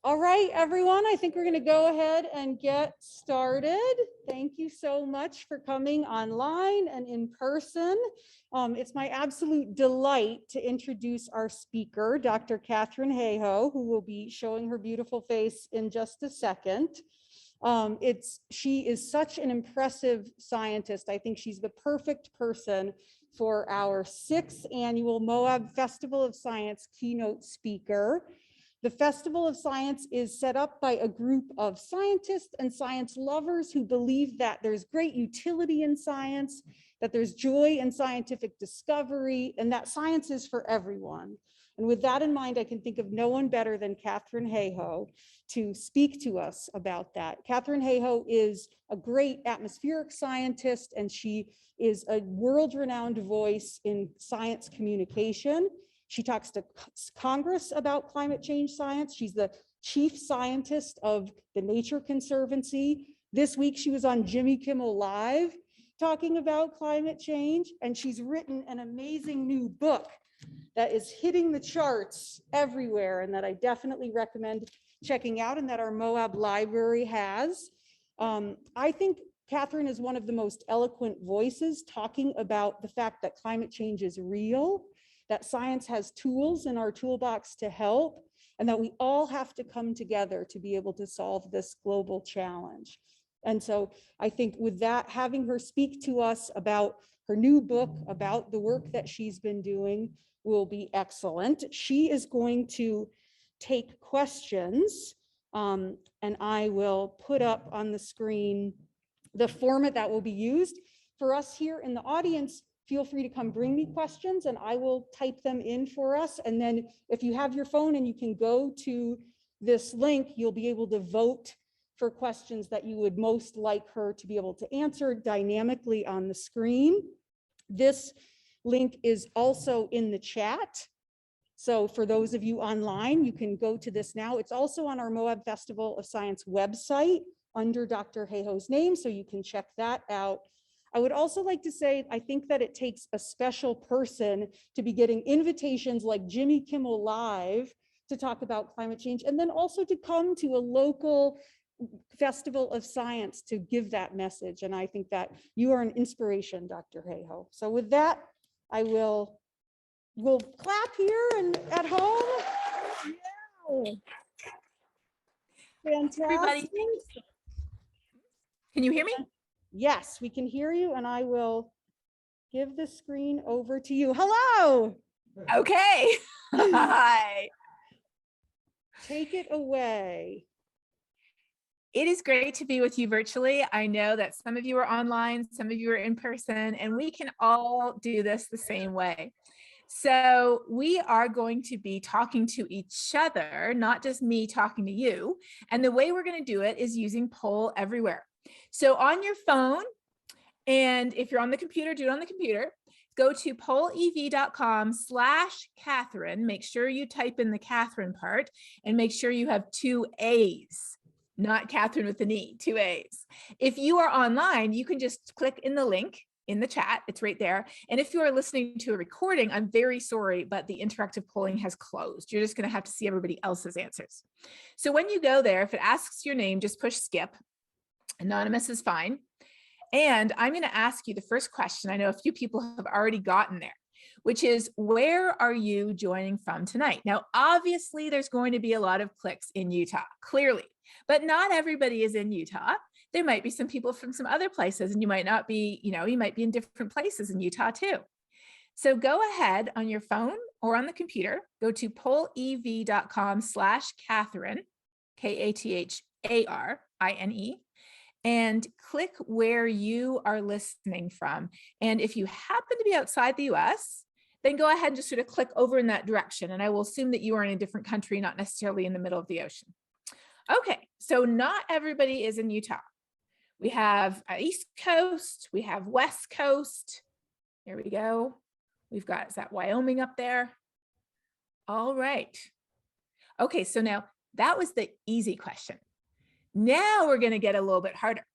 All right, everyone, I think we're going to go ahead and get started. Thank you so much for coming online and in person. It's my absolute delight to introduce our speaker, Dr. Katharine Hayhoe, who will be showing her beautiful face in just a second. She is such an impressive scientist. I think she's the perfect person for our 6th annual Moab Festival of Science keynote speaker. The Festival of Science is set up by a group of scientists and science lovers who believe that there's great utility in science, that there's joy in scientific discovery, and that science is for everyone. And with that in mind, I can think of no one better than Katharine Hayhoe to speak to us about that. Katharine Hayhoe is a great atmospheric scientist, and she is a world-renowned voice in science communication. She talks to Congress about climate change science. She's the chief scientist of the Nature Conservancy. This week, she was on Jimmy Kimmel Live talking about climate change, and she's written an amazing new book that is hitting the charts everywhere and that I definitely recommend checking out and that our Moab library has. I think Katharine is one of the most eloquent voices talking about the fact that climate change is real, that science has tools in our toolbox to help, and that we all have to come together to be able to solve this global challenge. And so I think with that, having her speak to us about her new book, about the work that she's been doing, will be excellent. She is going to take questions, and I will put up on the screen the format that will be used. For us here in the audience, feel free to come bring me questions and I will type them in for us. And then if you have your phone and you can go to this link, you'll be able to vote for questions that you would most like her to be able to answer dynamically on the screen. This link is also in the chat. So for those of you online, you can go to this now. It's also on our Moab Festival of Science website under Dr. Hayhoe's name, so you can check that out. I would also like to say, I think that it takes a special person to be getting invitations like Jimmy Kimmel Live to talk about climate change, and then also to come to a local Festival of Science to give that message. And I think that you are an inspiration, Dr. Hayhoe. So with that, we'll clap here and at home. Yeah. Fantastic. Everybody, can you hear me? Yes, we can hear you, and I will give the screen over to you. Hello. Okay. Hi. Take it away. It is great to be with you virtually. I know that some of you are online, some of you are in person, and we can all do this the same way. So we are going to be talking to each other, not just me talking to you. And the way we're going to do it is using Poll Everywhere. So on your phone, and if you're on the computer, do it on the computer. Go to pollev.com/Katharine. Make sure you type in the Katharine part and make sure you have 2 A's, not Katharine with an E, 2 A's. If you are online, you can just click in the link in the chat. It's right there. And if you are listening to a recording, I'm very sorry, but the interactive polling has closed. You're just going to have to see everybody else's answers. So when you go there, if it asks your name, just push skip. Anonymous is fine. And I'm going to ask you the first question. I know a few people have already gotten there, which is, where are you joining from tonight? Now, obviously, there's going to be a lot of clicks in Utah, clearly, but not everybody is in Utah. There might be some people from some other places, and you might not be, you might be in different places in Utah too. So go ahead on your phone or on the computer, go to pollev.com/Katharine, Katharine, and click where you are listening from. And if you happen to be outside the US, then go ahead and just sort of click over in that direction. And I will assume that you are in a different country, not necessarily in the middle of the ocean. Okay, so not everybody is in Utah. We have East Coast, we have West Coast. Here we go. We've got, is that Wyoming up there? All right. Okay, so now that was the easy question. Now we're going to get a little bit harder.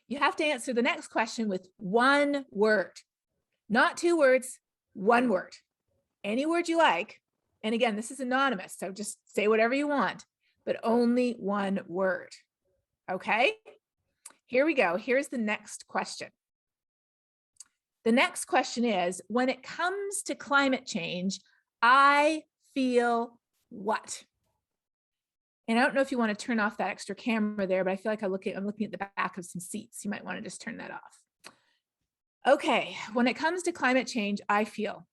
You have to answer the next question with 1 word, not 2 words, 1 word, any word you like. And again, this is anonymous, so just say whatever you want, but only one word. Okay, here we go. Here's the next question. The next question is, when it comes to climate change, I feel what? And I don't know if you want to turn off that extra camera there, but I feel like I'm looking at the back of some seats. You might want to just turn that off. Okay, when it comes to climate change, I feel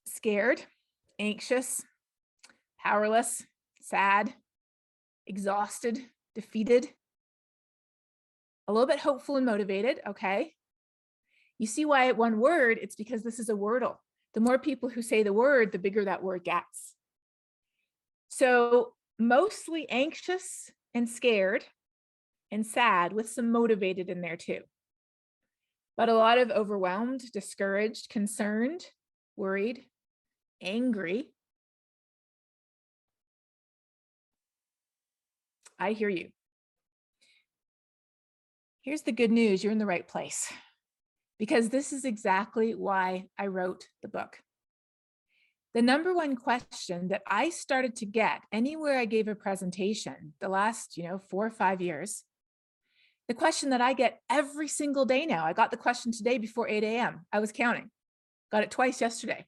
scared, anxious, powerless, sad, exhausted, defeated, a little bit hopeful and motivated. Okay. You see why one word? It's because this is a wordle. The more people who say the word, the bigger that word gets. So mostly anxious and scared and sad, with some motivated in there too. But a lot of overwhelmed, discouraged, concerned, worried, angry. I hear you. Here's the good news, you're in the right place, because this is exactly why I wrote the book. The number one question that I started to get anywhere I gave a presentation the last, 4 or 5 years, the question that I get every single day now, I got the question today before 8 a.m. I was counting, got it twice yesterday.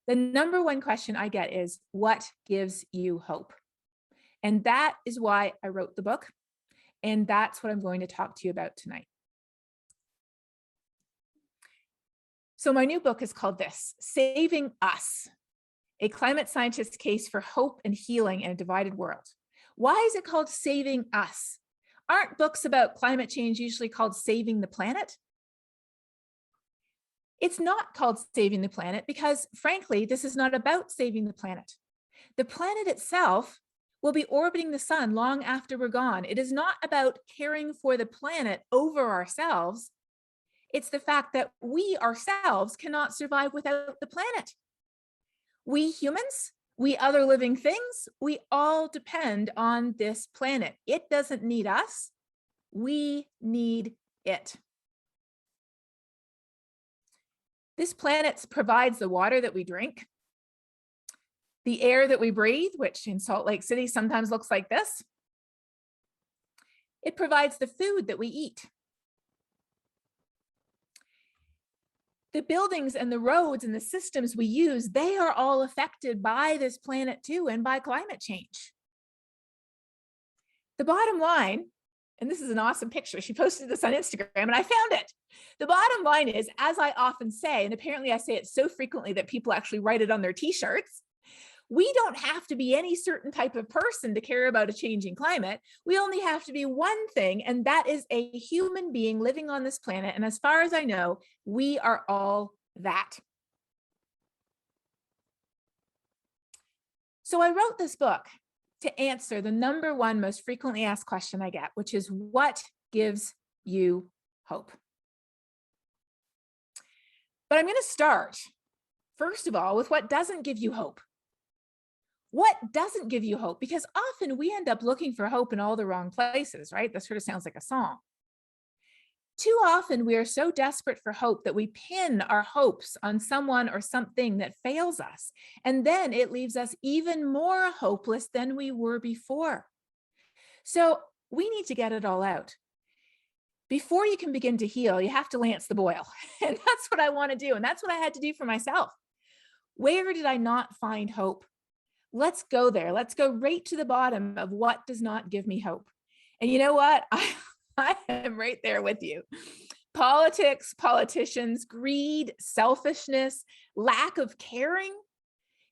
The number one question I get is, what gives you hope? And that is why I wrote the book. And that's what I'm going to talk to you about tonight. So my new book is called this, Saving Us, a climate scientist's case for hope and healing in a divided world. Why is it called Saving Us? Aren't books about climate change usually called Saving the Planet? It's not called Saving the Planet because, frankly, this is not about saving the planet. The planet itself will be orbiting the sun long after we're gone. It is not about caring for the planet over ourselves. It's the fact that we ourselves cannot survive without the planet. We humans, we other living things, we all depend on this planet. It doesn't need us. We need it. This planet provides the water that we drink, the air that we breathe, which in Salt Lake City sometimes looks like this. It provides the food that we eat. The buildings and the roads and the systems we use, they are all affected by this planet too, and by climate change. The bottom line, and this is an awesome picture, she posted this on Instagram and I found it. The bottom line is, as I often say, and apparently I say it so frequently that people actually write it on their t-shirts, we don't have to be any certain type of person to care about a changing climate. We only have to be one thing, and that is a human being living on this planet. And as far as I know, we are all that. So I wrote this book to answer the number one most frequently asked question I get, which is, what gives you hope? But I'm going to start, first of all, with what doesn't give you hope. What doesn't give you hope? Because often we end up looking for hope in all the wrong places, right? That sort of sounds like a song. Too often we are so desperate for hope that we pin our hopes on someone or something that fails us. And then it leaves us even more hopeless than we were before. So we need to get it all out. Before you can begin to heal, you have to lance the boil. And that's what I want to do. And that's what I had to do for myself. Where did I not find hope? Let's go there. Let's go right to the bottom of what does not give me hope. And you know what? I am right there with you. Politics, politicians, greed, selfishness, lack of caring,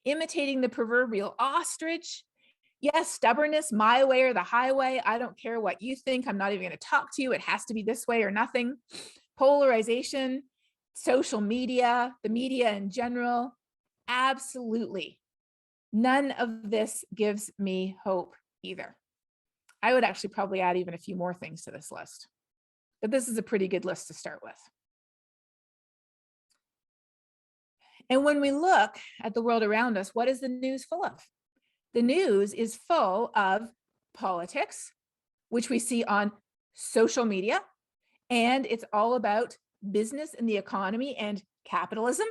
imitating the proverbial ostrich. Yes, stubbornness, my way or the highway. I don't care what you think. I'm not even going to talk to you. It has to be this way or nothing. Polarization, social media, the media in general. Absolutely. None of this gives me hope either. I would actually probably add even a few more things to this list, but this is a pretty good list to start with. And when we look at the world around us, what is the news full of? The news is full of politics, which we see on social media, and it's all about business and the economy and capitalism.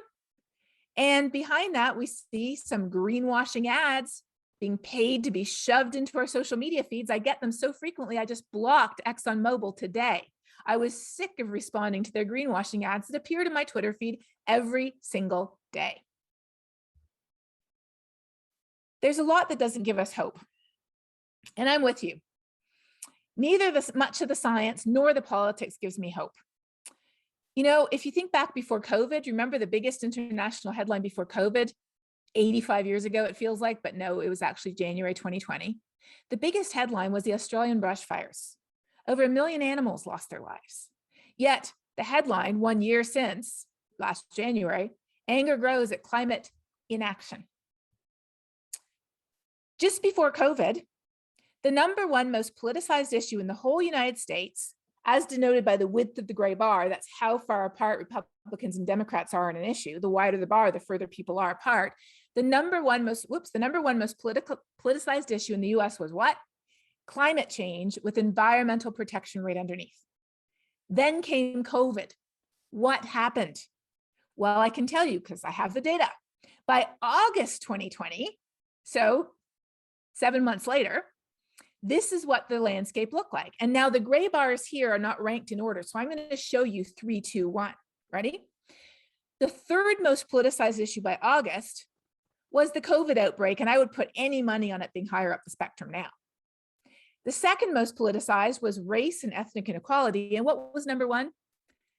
And behind that, we see some greenwashing ads being paid to be shoved into our social media feeds. I get them so frequently, I just blocked ExxonMobil today. I was sick of responding to their greenwashing ads that appeared in my Twitter feed every single day. There's a lot that doesn't give us hope. And I'm with you. Neither much of the science nor the politics gives me hope. You know, if you think back before COVID, remember the biggest international headline before COVID? 85 years ago, it feels like, but no, it was actually January 2020. The biggest headline was the Australian brushfires. Over 1 million animals lost their lives. Yet the headline 1 year since, last January, anger grows at climate inaction. Just before COVID, the #1 most politicized issue in the whole United States, as denoted by the width of the gray bar, that's how far apart Republicans and Democrats are on an issue. The wider the bar, the further people are apart. The number one most politicized issue in the US was what? Climate change with environmental protection right underneath. Then came COVID. What happened? Well, I can tell you because I have the data. By August 2020, so 7 months later, this is what the landscape looked like. And now the gray bars here are not ranked in order. So I'm going to show you 3, 2, 1. Ready? The third most politicized issue by August was the COVID outbreak, and I would put any money on it being higher up the spectrum now. The second most politicized was race and ethnic inequality. And what was #1?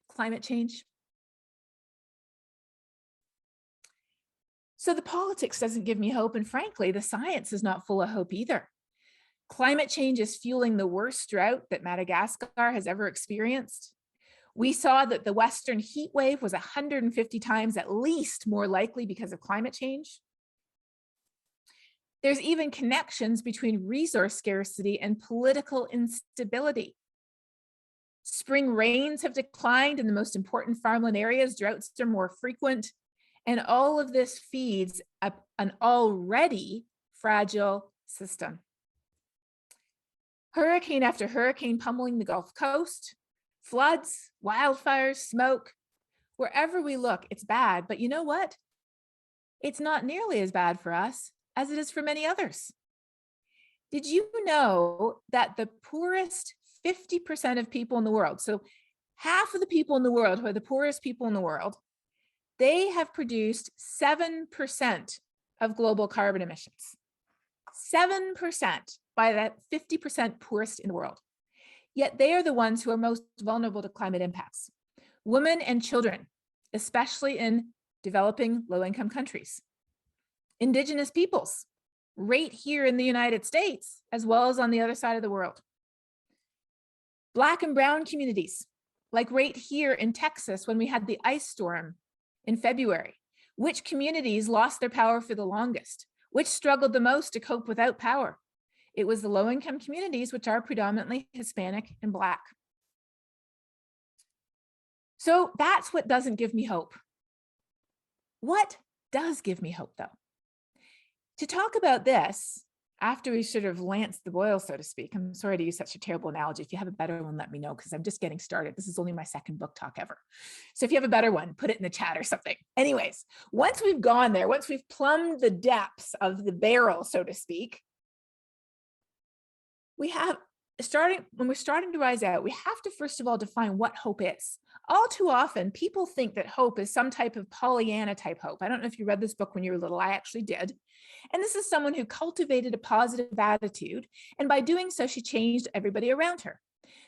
Climate change. So the politics doesn't give me hope. And frankly, the science is not full of hope either. Climate change is fueling the worst drought that Madagascar has ever experienced. We saw that the Western heat wave was 150 times at least more likely because of climate change. There's even connections between resource scarcity and political instability. Spring rains have declined in the most important farmland areas, droughts are more frequent, and all of this feeds an already fragile system. Hurricane after hurricane pummeling the Gulf Coast, floods, wildfires, smoke. Wherever we look, it's bad. But you know what? It's not nearly as bad for us as it is for many others. Did you know that the poorest 50% of people in the world, so half of the people in the world who are the poorest people in the world, they have produced 7% of global carbon emissions. 7% by that 50% poorest in the world. Yet they are the ones who are most vulnerable to climate impacts. Women and children, especially in developing low-income countries. Indigenous peoples, right here in the United States, as well as on the other side of the world. Black and brown communities, like right here in Texas when we had the ice storm in February. Which communities lost their power for the longest? Which struggled the most to cope without power? It was the low-income communities, which are predominantly Hispanic and Black. So that's what doesn't give me hope. What does give me hope, though? To talk about this, after we sort of lanced the boil, so to speak, I'm sorry to use such a terrible analogy. If you have a better one, let me know, because I'm just getting started. This is only my second book talk ever. So if you have a better one, put it in the chat or something. Anyways, once we've gone there, once we've plumbed the depths of the barrel, so to speak, when we're starting to rise out, we have to first of all define what hope is. All too often, people think that hope is some type of Pollyanna type hope. I don't know if you read this book when you were little. I actually did. And this is someone who cultivated a positive attitude. And by doing so, she changed everybody around her.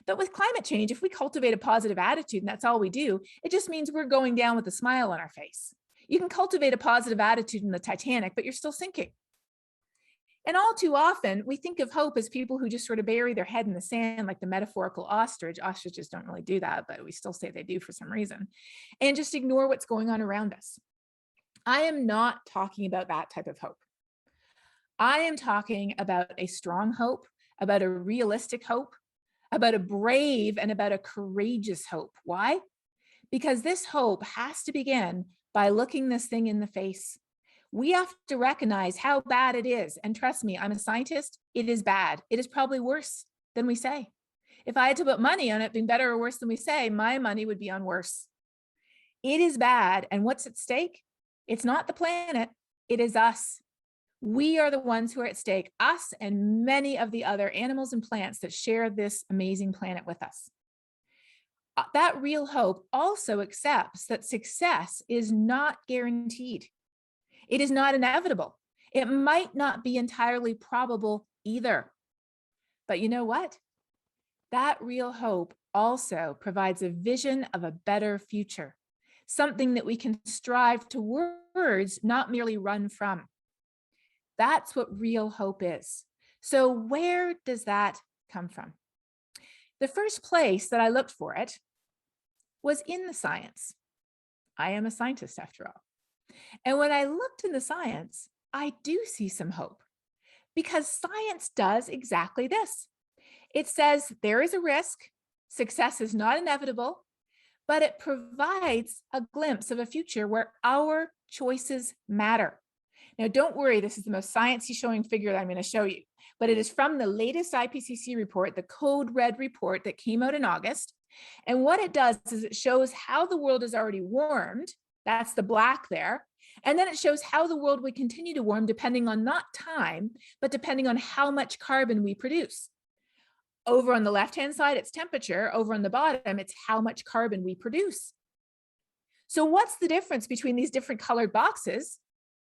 But with climate change, if we cultivate a positive attitude and that's all we do, it just means we're going down with a smile on our face. You can cultivate a positive attitude in the Titanic, but you're still sinking. And all too often, we think of hope as people who just sort of bury their head in the sand, like the metaphorical ostrich. Ostriches don't really do that, but we still say they do for some reason, and just ignore what's going on around us. I am not talking about that type of hope. I am talking about a strong hope, about a realistic hope, about a brave and about a courageous hope. Why? Because this hope has to begin by looking this thing in the face. We have to recognize how bad it is. And trust me, I'm a scientist. It is bad. It is probably worse than we say. If I had to put money on it being better or worse than we say, my money would be on worse. It is bad. And what's at stake? It's not the planet. It is us. We are the ones who are at stake, us and many of the other animals and plants that share this amazing planet with us. That real hope also accepts that success is not guaranteed. It is not inevitable. It might not be entirely probable either. But you know what? That real hope also provides a vision of a better future, something that we can strive towards, not merely run from. That's what real hope is. So where does that come from? The first place that I looked for it was in the science. I am a scientist after all. And when I looked in the science, I do see some hope because science does exactly this. It says there is a risk, success is not inevitable, but it provides a glimpse of a future where our choices matter. Now, don't worry, this is the most sciencey showing figure that I'm going to show you, but it is from the latest IPCC report, the Code Red report that came out in August. And what it does is it shows how the world is already warmed. That's the black there. And then it shows how the world would continue to warm depending on not time, but depending on how much carbon we produce. Over on the left-hand side, it's temperature. Over on the bottom, it's how much carbon we produce. So what's the difference between these different colored boxes?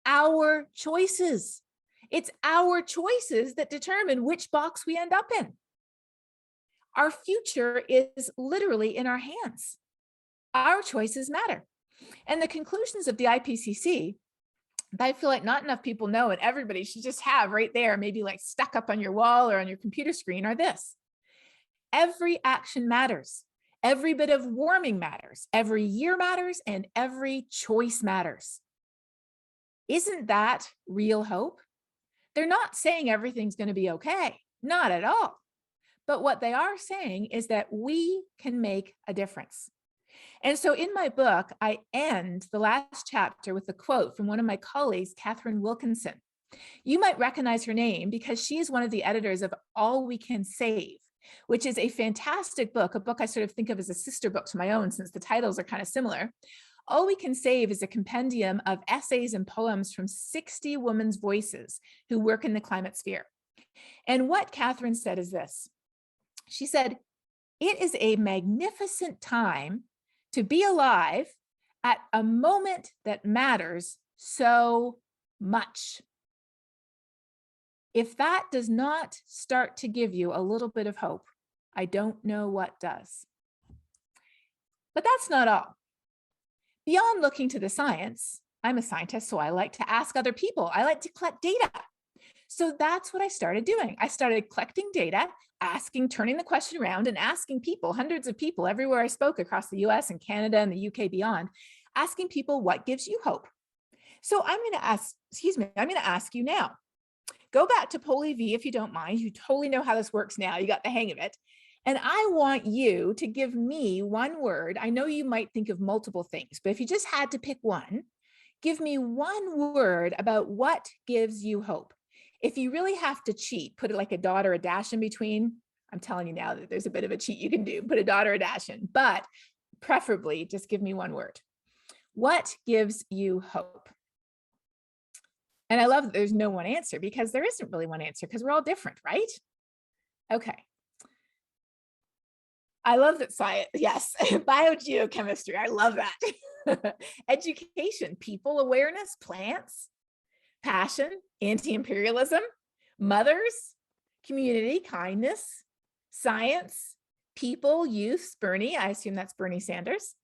Our choices. It's our choices that determine which box we end up in. Our future is literally in our hands. Our choices matter. And the conclusions of the IPCC, I feel like not enough people know, and everybody should just have right there, maybe like stuck up on your wall or on your computer screen, are this. Every action matters. Every bit of warming matters. Every year matters, and every choice matters. Isn't that real hope? They're not saying everything's going to be okay. Not at all. But what they are saying is that we can make a difference. And so in my book, I end the last chapter with a quote from one of my colleagues, Katharine Wilkinson. You might recognize her name because she is one of the editors of All We Can Save, which is a fantastic book, a book I sort of think of as a sister book to my own since the titles are kind of similar. All We Can Save is a compendium of essays and poems from 60 women's voices who work in the climate sphere. And what Katharine said is this. She said, "It is a magnificent time to be alive at a moment that matters so much." If that does not start to give you a little bit of hope, I don't know what does. But that's not all. Beyond looking to the science, I'm a scientist, so I like to ask other people. I like to collect data. So that's what I started doing. I started collecting data, turning the question around and asking people, hundreds of people everywhere I spoke across the US and Canada and the UK beyond, asking people what gives you hope. So I'm going to ask you now. Go back to Polly V if you don't mind. You totally know how this works now. You got the hang of it. And I want you to give me one word. I know you might think of multiple things, but if you just had to pick one, give me one word about what gives you hope. If you really have to cheat, put it like a dot or a dash in between. I'm telling you now that there's a bit of a cheat you can do, put a dot or a dash in, but preferably just give me one word. What gives you hope? And I love that there's no one answer because there isn't really one answer because we're all different, right? Okay. I love that science, yes, biogeochemistry, I love that. Education, people awareness, plants, passion, anti-imperialism, mothers, community, kindness, science, people, youth, Bernie, I assume that's Bernie Sanders.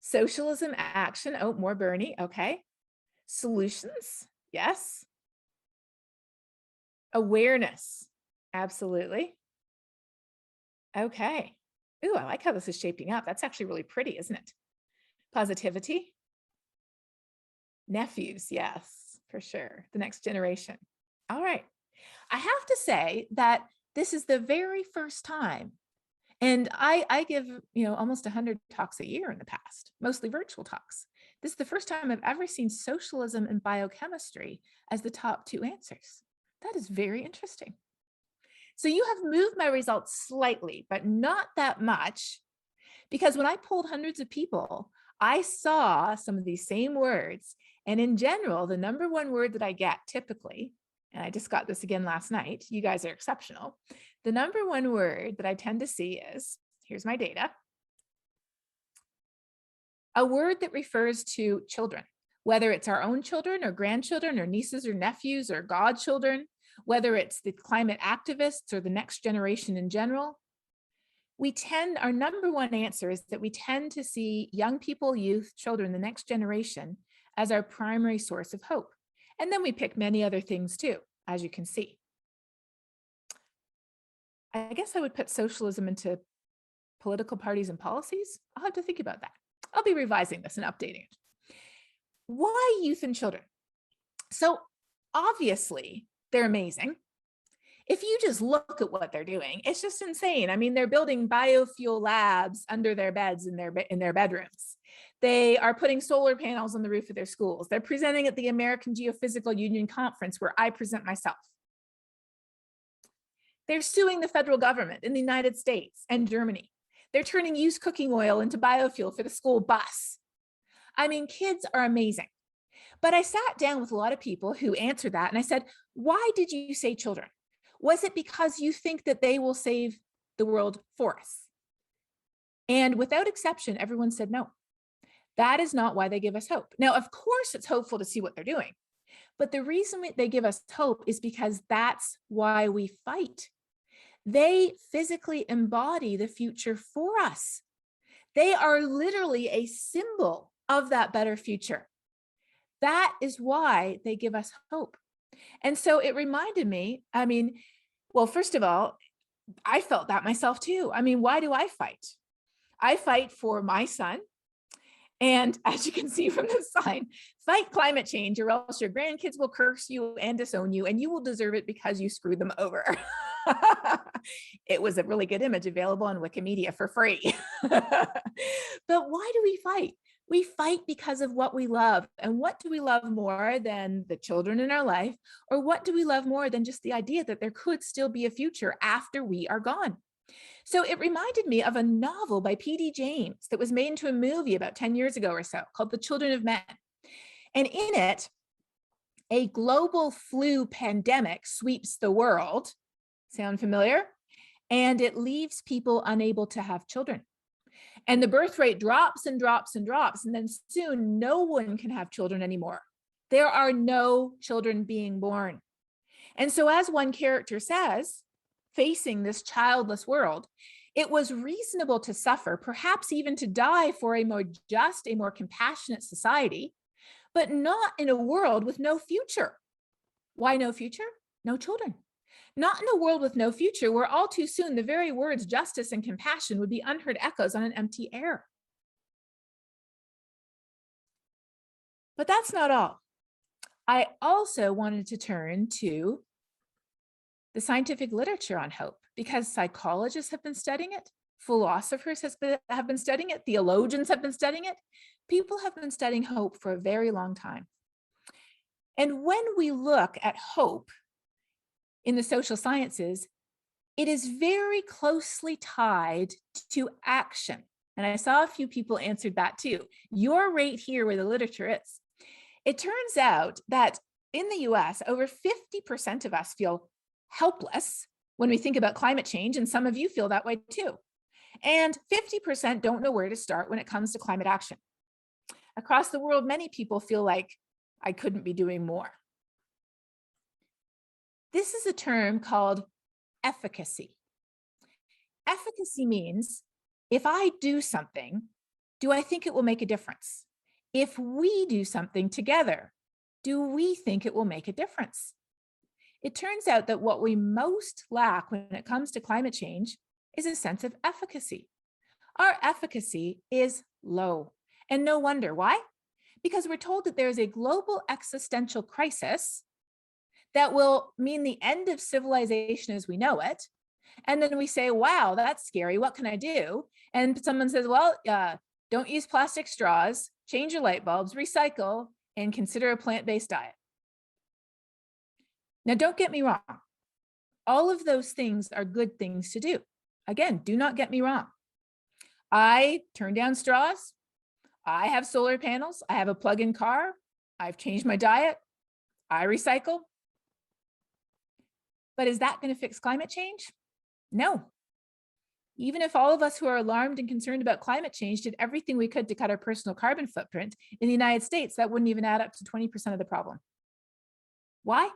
Socialism, action, oh, more Bernie, okay. Solutions, yes. Awareness, absolutely. Okay. Ooh, I like how this is shaping up. That's actually really pretty, isn't it? Positivity. Nephews, yes, for sure. The next generation. All right. I have to say that this is the very first time, and I give, almost 100 talks a year in the past, mostly virtual talks. This is the first time I've ever seen socialism and biochemistry as the top two answers. That is very interesting. So you have moved my results slightly, but not that much, because when I polled hundreds of people, I saw some of these same words And in general, the number one word that I get typically, and I just got this again last night, you guys are exceptional. The number one word that I tend to see is, here's my data, a word that refers to children, whether it's our own children or grandchildren or nieces or nephews or godchildren, whether it's the climate activists or the next generation in general. Our number one answer is that we tend to see young people, youth, children, the next generation as our primary source of hope. And then we pick many other things too, as you can see. I guess I would put socialism into political parties and policies. I'll have to think about that. I'll be revising this and updating it. Why youth and children? So obviously they're amazing. If you just look at what they're doing, it's just insane. I mean, they're building biofuel labs under their beds in their bedrooms. They are putting solar panels on the roof of their schools. They're presenting at the American Geophysical Union Conference where I present myself. They're suing the federal government in the United States and Germany. They're turning used cooking oil into biofuel for the school bus. I mean, kids are amazing. But I sat down with a lot of people who answered that and I said, why did you say children? Was it because you think that they will save the world for us? And without exception, everyone said no. That is not why they give us hope. Now, of course, it's hopeful to see what they're doing. But the reason they give us hope is because that's why we fight. They physically embody the future for us. They are literally a symbol of that better future. That is why they give us hope. And so it reminded me, I mean, well, first of all, I felt that myself too. I mean, why do I fight? I fight for my son. And as you can see from the sign, fight climate change or else your grandkids will curse you and disown you and you will deserve it because you screwed them over. It was a really good image available on Wikimedia for free. But why do we fight? We fight because of what we love. And what do we love more than the children in our life? Or what do we love more than just the idea that there could still be a future after we are gone? So it reminded me of a novel by P.D. James that was made into a movie about 10 years ago or so called The Children of Men. And in it, a global flu pandemic sweeps the world. Sound familiar? And it leaves people unable to have children. And the birth rate drops and drops and drops. And then soon no one can have children anymore. There are no children being born. And so as one character says, facing this childless world, it was reasonable to suffer, perhaps even to die for a more just, a more compassionate society, but not in a world with no future. Why no future? No children. Not in a world with no future, where all too soon the very words justice and compassion would be unheard echoes on an empty air. But that's not all. I also wanted to turn to the scientific literature on hope, because psychologists have been studying it, philosophers have been studying it, theologians have been studying it. People have been studying hope for a very long time. And when we look at hope in the social sciences, it is very closely tied to action. And I saw a few people answered that too. You're right here where the literature is. It turns out that in the US, over 50% of us feel helpless when we think about climate change, and some of you feel that way too. And 50% don't know where to start when it comes to climate action. Across the world, many people feel like I couldn't be doing more. This is a term called efficacy. Efficacy means if I do something, do I think it will make a difference? If we do something together, do we think it will make a difference? It turns out that what we most lack when it comes to climate change is a sense of efficacy. Our efficacy is low, and no wonder. Why? Because we're told that there's a global existential crisis that will mean the end of civilization as we know it. And then we say, wow, that's scary. What can I do? And someone says, well, don't use plastic straws, change your light bulbs, recycle, and consider a plant-based diet. Now, don't get me wrong. All of those things are good things to do. Again, do not get me wrong. I turn down straws. I have solar panels. I have a plug-in car. I've changed my diet. I recycle. But is that going to fix climate change? No. Even if all of us who are alarmed and concerned about climate change did everything we could to cut our personal carbon footprint in the United States, that wouldn't even add up to 20% of the problem. Why?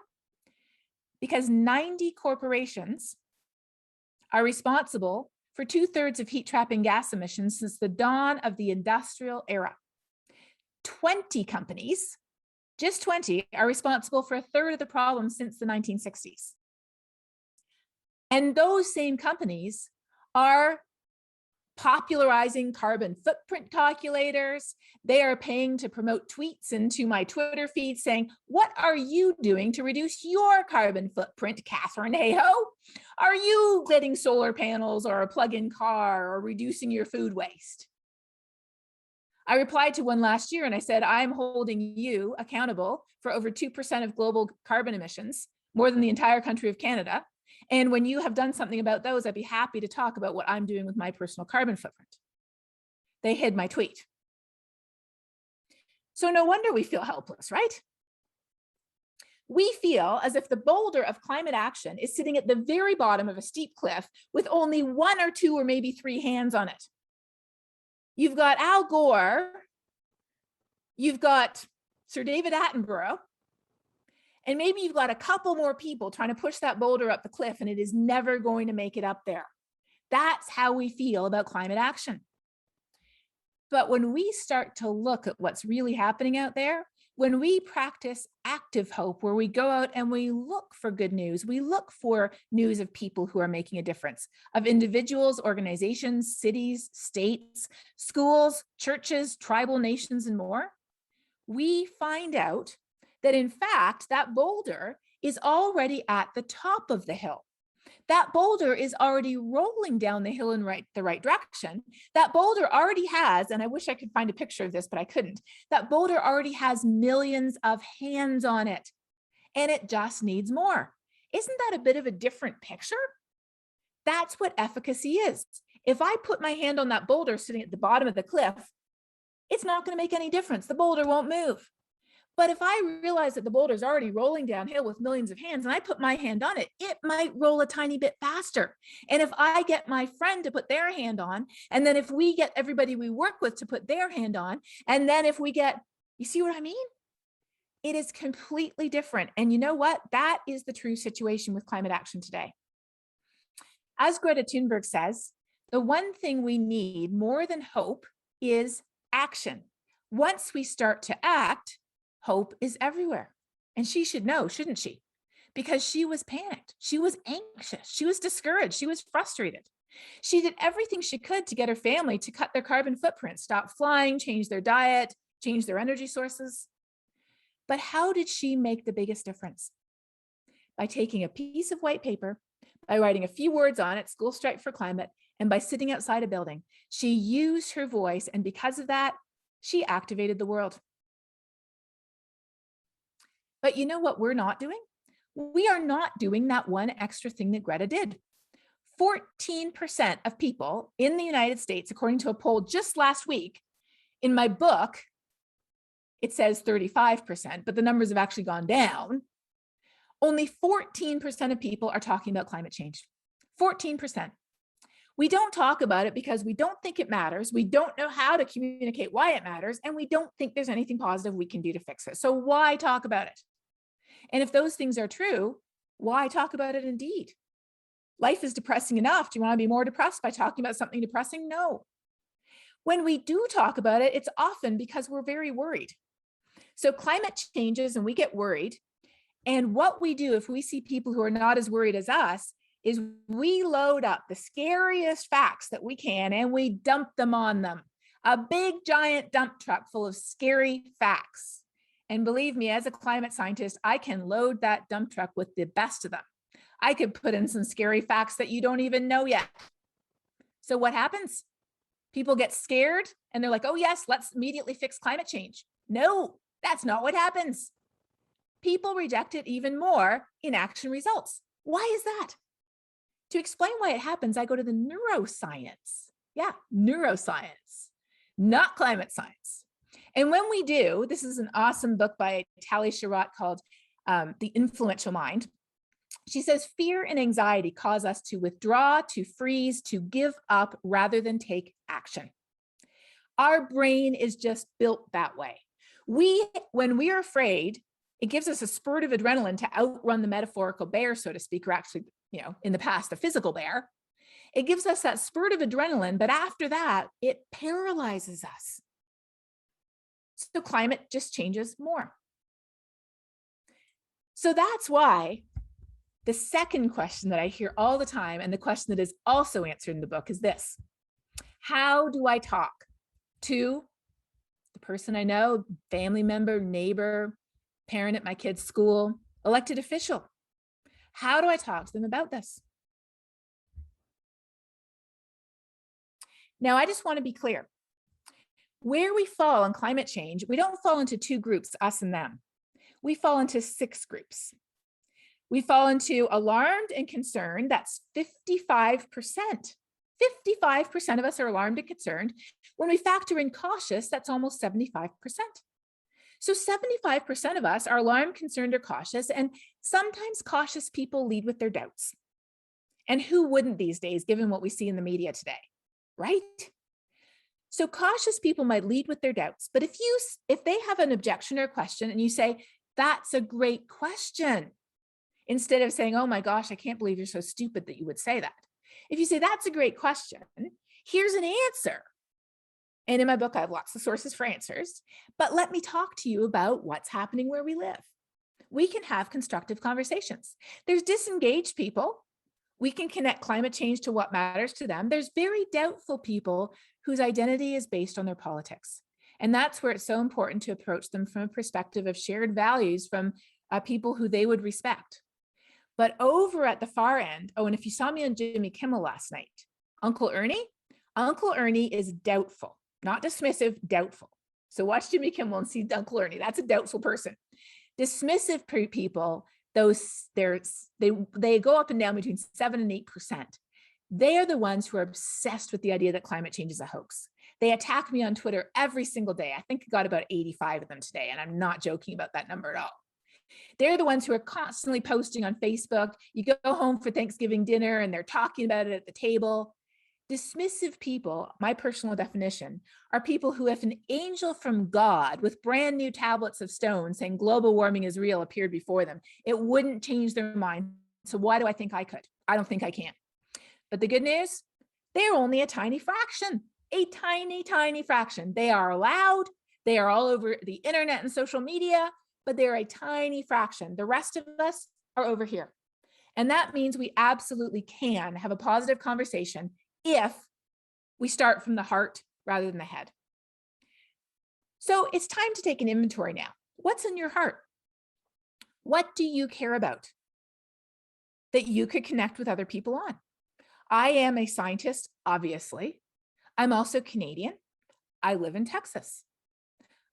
Because 90 corporations are responsible for 2/3 of heat trapping gas emissions since the dawn of the industrial era. 20 companies, just 20, are responsible for 1/3 of the problem since the 1960s. And those same companies are popularizing carbon footprint calculators. They are paying to promote tweets into my Twitter feed saying, what are you doing to reduce your carbon footprint, Katharine Hayhoe? Are you getting solar panels or a plug-in car or reducing your food waste? I replied to one last year and I said, I'm holding you accountable for over 2% of global carbon emissions, more than the entire country of Canada. And when you have done something about those, I'd be happy to talk about what I'm doing with my personal carbon footprint. They hid my tweet. So no wonder we feel helpless, right? We feel as if the boulder of climate action is sitting at the very bottom of a steep cliff with only 1 or 2 or maybe 3 hands on it. You've got Al Gore, you've got Sir David Attenborough, and maybe you've got a couple more people trying to push that boulder up the cliff, and it is never going to make it up there. That's how we feel about climate action. But when we start to look at what's really happening out there, when we practice active hope, where we go out and we look for good news, we look for news of people who are making a difference, of individuals, organizations, cities, states, schools, churches, tribal nations, and more, we find out that in fact, that boulder is already at the top of the hill. That boulder is already rolling down the hill in the right direction. That boulder already has, and I wish I could find a picture of this, but I couldn't. That boulder already has millions of hands on it, and it just needs more. Isn't that a bit of a different picture? That's what efficacy is. If I put my hand on that boulder sitting at the bottom of the cliff, it's not going to make any difference. The boulder won't move. But if I realize that the boulder is already rolling downhill with millions of hands and I put my hand on it, it might roll a tiny bit faster. And if I get my friend to put their hand on, and then if we get everybody we work with to put their hand on, and then if we get, you see what I mean? It is completely different. And you know what? That is the true situation with climate action today. As Greta Thunberg says, the one thing we need more than hope is action. Once we start to act, hope is everywhere. And she should know, shouldn't she? Because she was panicked. She was anxious. She was discouraged. She was frustrated. She did everything she could to get her family to cut their carbon footprint, stop flying, change their diet, change their energy sources. But how did she make the biggest difference? By taking a piece of white paper, by writing a few words on it, School Strike for Climate, and by sitting outside a building. She used her voice, and because of that, she activated the world. But you know what we're not doing? We are not doing that one extra thing that Greta did. 14% of people in the United States, according to a poll just last week, in my book, it says 35%, but the numbers have actually gone down. Only 14% of people are talking about climate change. 14%. We don't talk about it because we don't think it matters. We don't know how to communicate why it matters, and we don't think there's anything positive we can do to fix it. So why talk about it? And if those things are true, why talk about it indeed? Life is depressing enough. Do you want to be more depressed by talking about something depressing? No. When we do talk about it, it's often because we're very worried. So climate changes and we get worried. And what we do if we see people who are not as worried as us is we load up the scariest facts that we can and we dump them on them. A big giant dump truck full of scary facts. And believe me, as a climate scientist, I can load that dump truck with the best of them. I could put in some scary facts that you don't even know yet. So what happens? People get scared and they're like, oh yes, let's immediately fix climate change. No, that's not what happens. People reject it even more in action results. Why is that? To explain why it happens, I go to the neuroscience. Yeah, neuroscience, not climate science. And when we do, this is an awesome book by Tali Sharot called The Influential Mind. She says, fear and anxiety cause us to withdraw, to freeze, to give up rather than take action. Our brain is just built that way. When we are afraid, it gives us a spurt of adrenaline to outrun the metaphorical bear, so to speak, or actually, in the past, the physical bear. It gives us that spurt of adrenaline, but after that, it paralyzes us. So climate just changes more. So that's why the second question that I hear all the time, and the question that is also answered in the book, is this: how do I talk to the person I know, family member, neighbor, parent at my kid's school, elected official? How do I talk to them about this? Now, I just want to be clear. Where we fall on climate change, we don't fall into two groups, us and them. We fall into 6 groups. We fall into alarmed and concerned. That's 55%. 55% of us are alarmed and concerned. When we factor in cautious, that's almost 75%. So 75% of us are alarmed, concerned, or cautious, and sometimes cautious people lead with their doubts. And who wouldn't these days, given what we see in the media today, right? So cautious people might lead with their doubts, but if they have an objection or a question and you say, that's a great question, instead of saying, oh my gosh, I can't believe you're so stupid that you would say that. If you say, that's a great question, here's an answer. And in my book, I have lots of sources for answers, but let me talk to you about what's happening where we live. We can have constructive conversations. There's disengaged people. We can connect climate change to what matters to them. There's very doubtful people whose identity is based on their politics. And that's where it's so important to approach them from a perspective of shared values from people who they would respect. But over at the far end, oh, and if you saw me on Jimmy Kimmel last night, Uncle Ernie is doubtful, not dismissive, doubtful. So watch Jimmy Kimmel and see Uncle Ernie. That's a doubtful person. Dismissive people, they go up and down between 7 and 8%. They are the ones who are obsessed with the idea that climate change is a hoax. They attack me on Twitter every single day. I think I got about 85 of them today, and I'm not joking about that number at all. They're the ones who are constantly posting on Facebook. You go home for Thanksgiving dinner and they're talking about it at the table. Dismissive people, my personal definition, are people who, if an angel from God with brand new tablets of stone saying global warming is real appeared before them, it wouldn't change their mind. So why do I think I could? I don't think I can. But the good news, they're only a tiny fraction, a tiny, tiny fraction. They are loud. They are all over the internet and social media, but they're a tiny fraction. The rest of us are over here. And that means we absolutely can have a positive conversation if we start from the heart rather than the head. So it's time to take an inventory now. What's in your heart? What do you care about that you could connect with other people on? I am a scientist, obviously. I'm also Canadian. I live in Texas.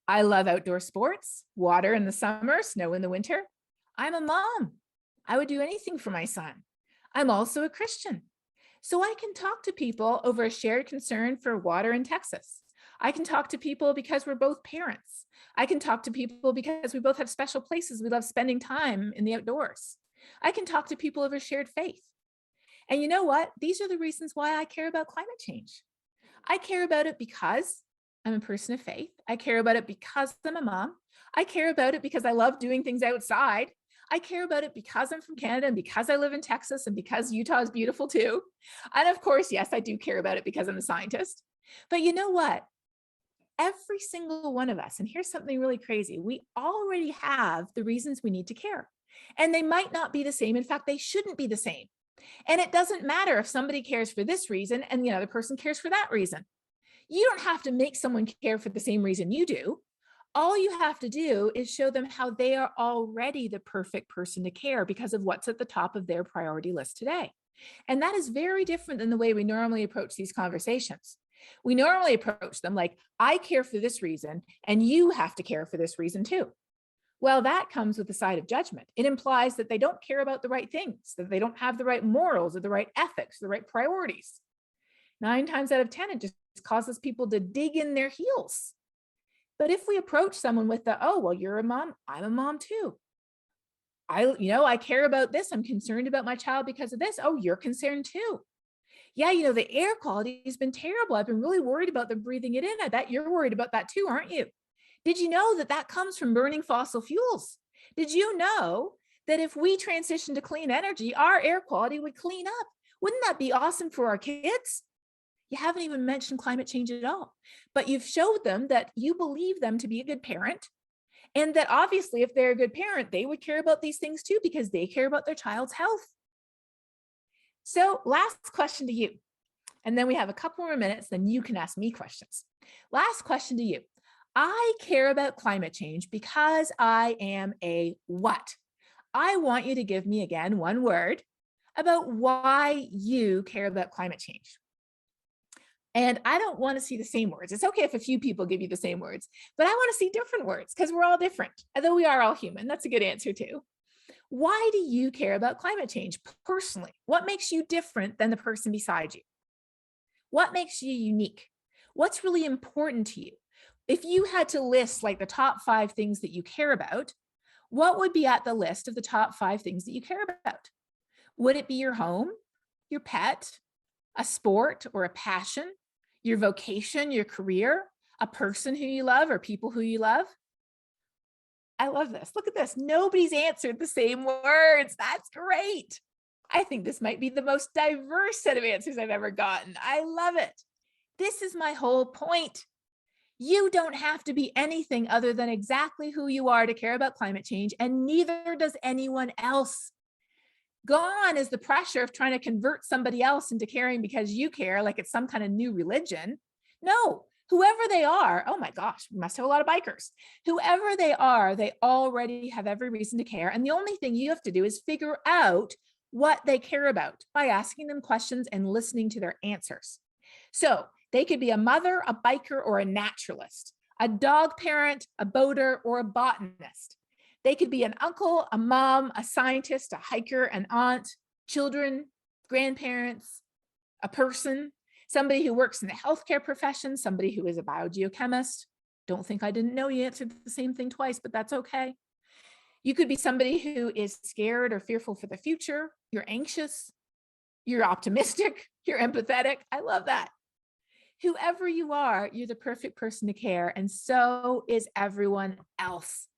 I love outdoor sports, water in the summer, snow in the winter. I'm a mom. I would do anything for my son. I'm also a Christian. So I can talk to people over a shared concern for water in Texas. I can talk to people because we're both parents. I can talk to people because we both have special places we love spending time in the outdoors. I can talk to people over shared faith. And you know what? These are the reasons why I care about climate change. I care about it because I'm a person of faith. I care about it because I'm a mom. I care about it because I love doing things outside. I care about it because I'm from Canada and because I live in Texas and because Utah is beautiful too. And of course, yes, I do care about it because I'm a scientist. But you know what? Every single one of us, and here's something really crazy, we already have the reasons we need to care. And they might not be the same. In fact, they shouldn't be the same. And it doesn't matter if somebody cares for this reason and the other person cares for that reason. You don't have to make someone care for the same reason you do. All you have to do is show them how they are already the perfect person to care because of what's at the top of their priority list today. And that is very different than the way we normally approach these conversations. We normally approach them like, I care for this reason, and you have to care for this reason too. Well, that comes with a side of judgment. It implies that they don't care about the right things, that they don't have the right morals or the right ethics, the right priorities. 9 times out of 10, it just causes people to dig in their heels. But if we approach someone with the, oh, well, you're a mom, I'm a mom too. I care about this. I'm concerned about my child because of this. Oh, you're concerned too. Yeah, the air quality has been terrible. I've been really worried about them breathing it in. I bet you're worried about that too, aren't you? Did you know that that comes from burning fossil fuels? Did you know that if we transition to clean energy, our air quality would clean up? Wouldn't that be awesome for our kids? You haven't even mentioned climate change at all, but you've showed them that you believe them to be a good parent, and that obviously if they're a good parent, they would care about these things too, because they care about their child's health. So last question to you, and then we have a couple more minutes, then you can ask me questions. Last question to you. I care about climate change because I am a what? I want you to give me again one word about why you care about climate change. And I don't want to see the same words. It's okay if a few people give you the same words, but I want to see different words because we're all different. Although we are all human. That's a good answer too. Why do you care about climate change personally? What makes you different than the person beside you? What makes you unique? What's really important to you? If you had to list like the top 5 things that you care about, what would be at the list of the top 5 things that you care about? Would it be your home, your pet, a sport or a passion, your vocation, your career, a person who you love or people who you love? I love this. Look at this. Nobody's answered the same words. That's great. I think this might be the most diverse set of answers I've ever gotten. I love it. This is my whole point. You don't have to be anything other than exactly who you are to care about climate change, and neither does anyone else. Gone is the pressure of trying to convert somebody else into caring because you care, like it's some kind of new religion. No, whoever they are, oh my gosh, we must have a lot of bikers. Whoever they are, they already have every reason to care. And the only thing you have to do is figure out what they care about by asking them questions and listening to their answers. So they could be a mother, a biker, or a naturalist, a dog parent, a boater, or a botanist. They could be an uncle, a mom, a scientist, a hiker, an aunt, children, grandparents, a person, somebody who works in the healthcare profession, somebody who is a biogeochemist. Don't think I didn't know you answered the same thing twice, but that's okay. You could be somebody who is scared or fearful for the future. You're anxious, you're optimistic, you're empathetic. I love that. Whoever you are, you're the perfect person to care, and so is everyone else.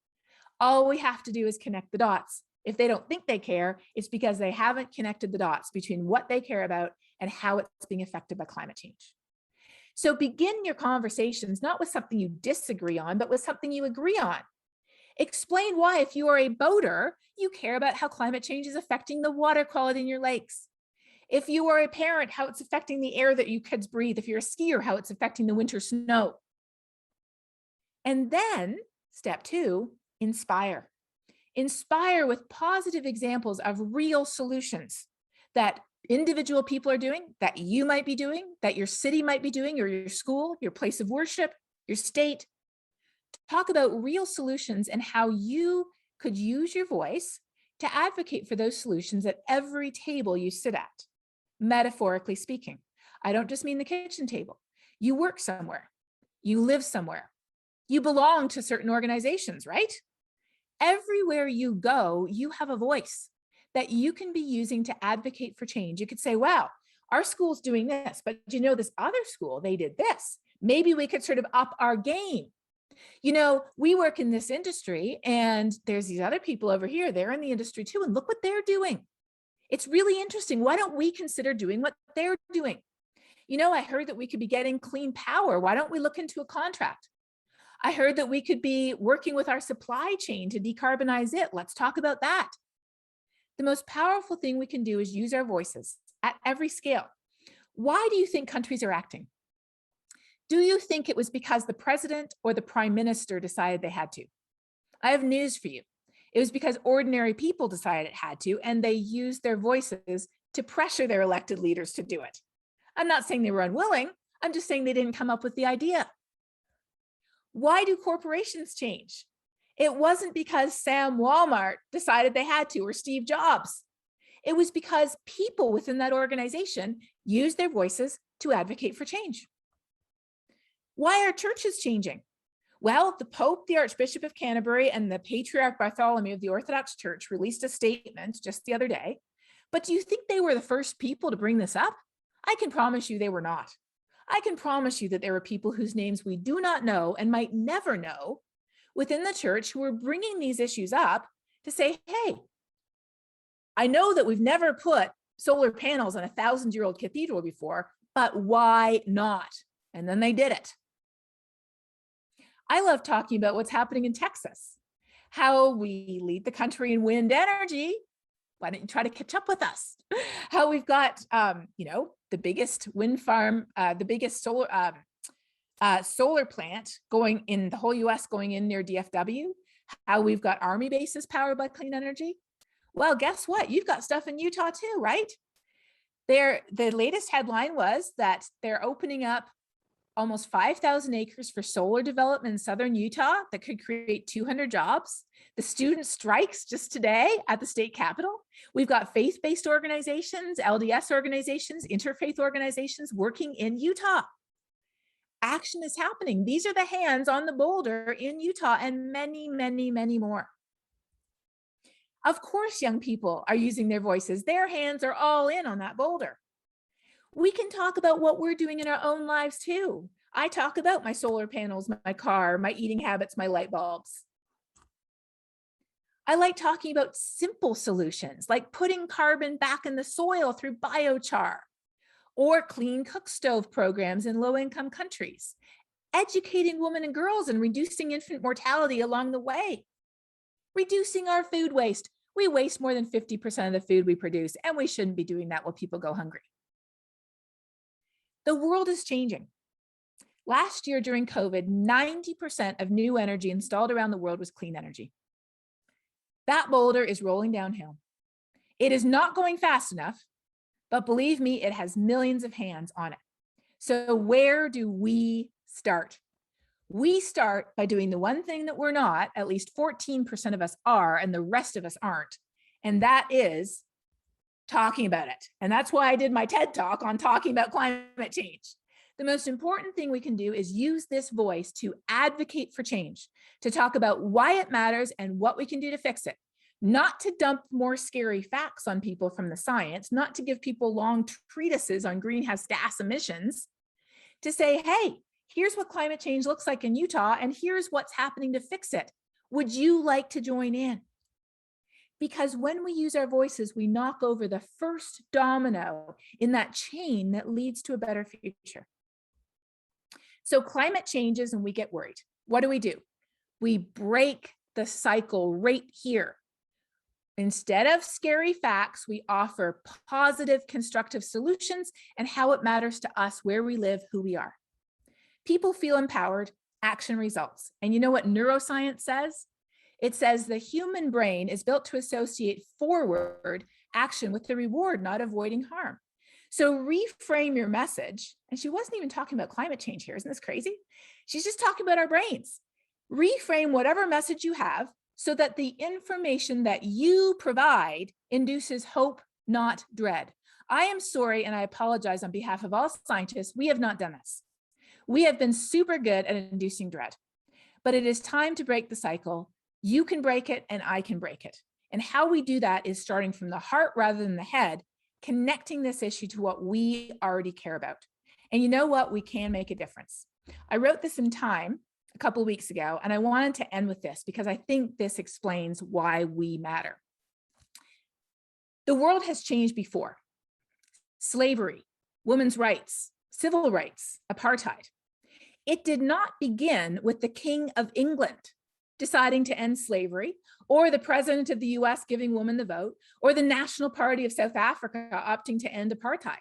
All we have to do is connect the dots. If they don't think they care, it's because they haven't connected the dots between what they care about and how it's being affected by climate change. So begin your conversations not with something you disagree on, but with something you agree on. Explain why, if you are a boater, you care about how climate change is affecting the water quality in your lakes. If you are a parent, how it's affecting the air that you kids breathe. If you're a skier, how it's affecting the winter snow. And then step 2, inspire. Inspire with positive examples of real solutions that individual people are doing, that you might be doing, that your city might be doing, or your school, your place of worship, your state. Talk about real solutions and how you could use your voice to advocate for those solutions at every table you sit at, metaphorically speaking. I don't just mean the kitchen table. You work somewhere, you live somewhere, you belong to certain organizations, right? Everywhere you go, you have a voice that you can be using to advocate for change. You could say, wow, our school's doing this, but this other school, they did this. Maybe we could sort of up our game. We work in this industry and there's these other people over here, they're in the industry too, and look what they're doing. It's really interesting. Why don't we consider doing what they're doing? I heard that we could be getting clean power. Why don't we look into a contract? I heard that we could be working with our supply chain to decarbonize it. Let's talk about that. The most powerful thing we can do is use our voices at every scale. Why do you think countries are acting? Do you think it was because the president or the prime minister decided they had to? I have news for you. It was because ordinary people decided it had to, and they used their voices to pressure their elected leaders to do it. I'm not saying they were unwilling. I'm just saying they didn't come up with the idea. Why do corporations change? It wasn't because Sam Walmart decided they had to, or Steve Jobs. It was because people within that organization used their voices to advocate for change. Why are churches changing? Well, the Pope, the Archbishop of Canterbury, and the Patriarch Bartholomew of the Orthodox Church released a statement just the other day. But do you think they were the first people to bring this up? I can promise you they were not. I can promise you that there were people whose names we do not know and might never know within the church who were bringing these issues up to say, hey, I know that we've never put solar panels on a 1,000-year-old cathedral before, but why not? And then they did it. I love talking about what's happening in Texas, how we lead the country in wind energy. Why don't you try to catch up with us? How we've got, the biggest wind farm, the biggest solar plant going in the whole US going in near DFW, how we've got army bases powered by clean energy. Well, guess what? You've got stuff in Utah too, right? The latest headline was that they're opening up almost 5,000 acres for solar development in southern Utah that could create 200 jobs. The student strikes just today at the state capitol. We've got faith-based organizations, LDS organizations, interfaith organizations working in Utah. Action is happening. These are the hands on the boulder in Utah and many, many, many more. Of course, young people are using their voices. Their hands are all in on that boulder. We can talk about what we're doing in our own lives too. I talk about my solar panels, my car, my eating habits, my light bulbs. I like talking about simple solutions like putting carbon back in the soil through biochar or clean cook stove programs in low-income countries, educating women and girls and reducing infant mortality along the way, reducing our food waste. We waste more than 50% of the food we produce, and we shouldn't be doing that while people go hungry. The world is changing. Last year during COVID, 90% of new energy installed around the world was clean energy. That boulder is rolling downhill. It is not going fast enough, but believe me, it has millions of hands on it. So where do we start? We start by doing the one thing that we're not, at least 14% of us are, and the rest of us aren't. And that is talking about it. And that's why I did my TED Talk on talking about climate change. The most important thing we can do is use this voice to advocate for change, to talk about why it matters and what we can do to fix it, not to dump more scary facts on people from the science, not to give people long treatises on greenhouse gas emissions, to say, hey, here's what climate change looks like in Utah, and here's what's happening to fix it. Would you like to join in? Because when we use our voices, we knock over the first domino in that chain that leads to a better future. So climate changes and we get worried. What do? We break the cycle right here. Instead of scary facts, we offer positive, constructive solutions and how it matters to us, where we live, who we are. People feel empowered, action results. And you know what neuroscience says? It says the human brain is built to associate forward action with the reward, not avoiding harm. So reframe your message. And she wasn't even talking about climate change here. Isn't this crazy? She's just talking about our brains. Reframe whatever message you have so that the information that you provide induces hope, not dread. I am sorry, and I apologize on behalf of all scientists. We have not done this. We have been super good at inducing dread, but it is time to break the cycle. You can break it and I can break it. And how we do that is starting from the heart rather than the head, connecting this issue to what we already care about. And you know what? We can make a difference. I wrote this in Time a couple of weeks ago, and I wanted to end with this because I think this explains why we matter. The world has changed before. Slavery, women's rights, civil rights, apartheid. It did not begin with the King of England deciding to end slavery, or the president of the US giving women the vote, or the National Party of South Africa opting to end apartheid.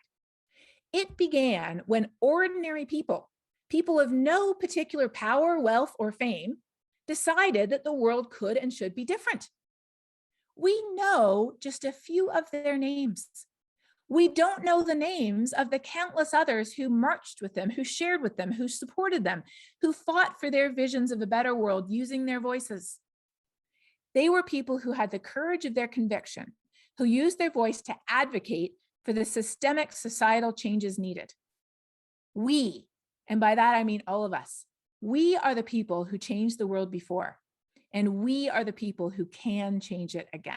It began when ordinary people of no particular power, wealth, or fame, decided that the world could and should be different. We know just a few of their names. We don't know the names of the countless others who marched with them, who shared with them, who supported them, who fought for their visions of a better world using their voices. They were people who had the courage of their conviction, who used their voice to advocate for the systemic societal changes needed. We, and by that I mean all of us, We are the people who changed the world before, and we are the people who can change it again.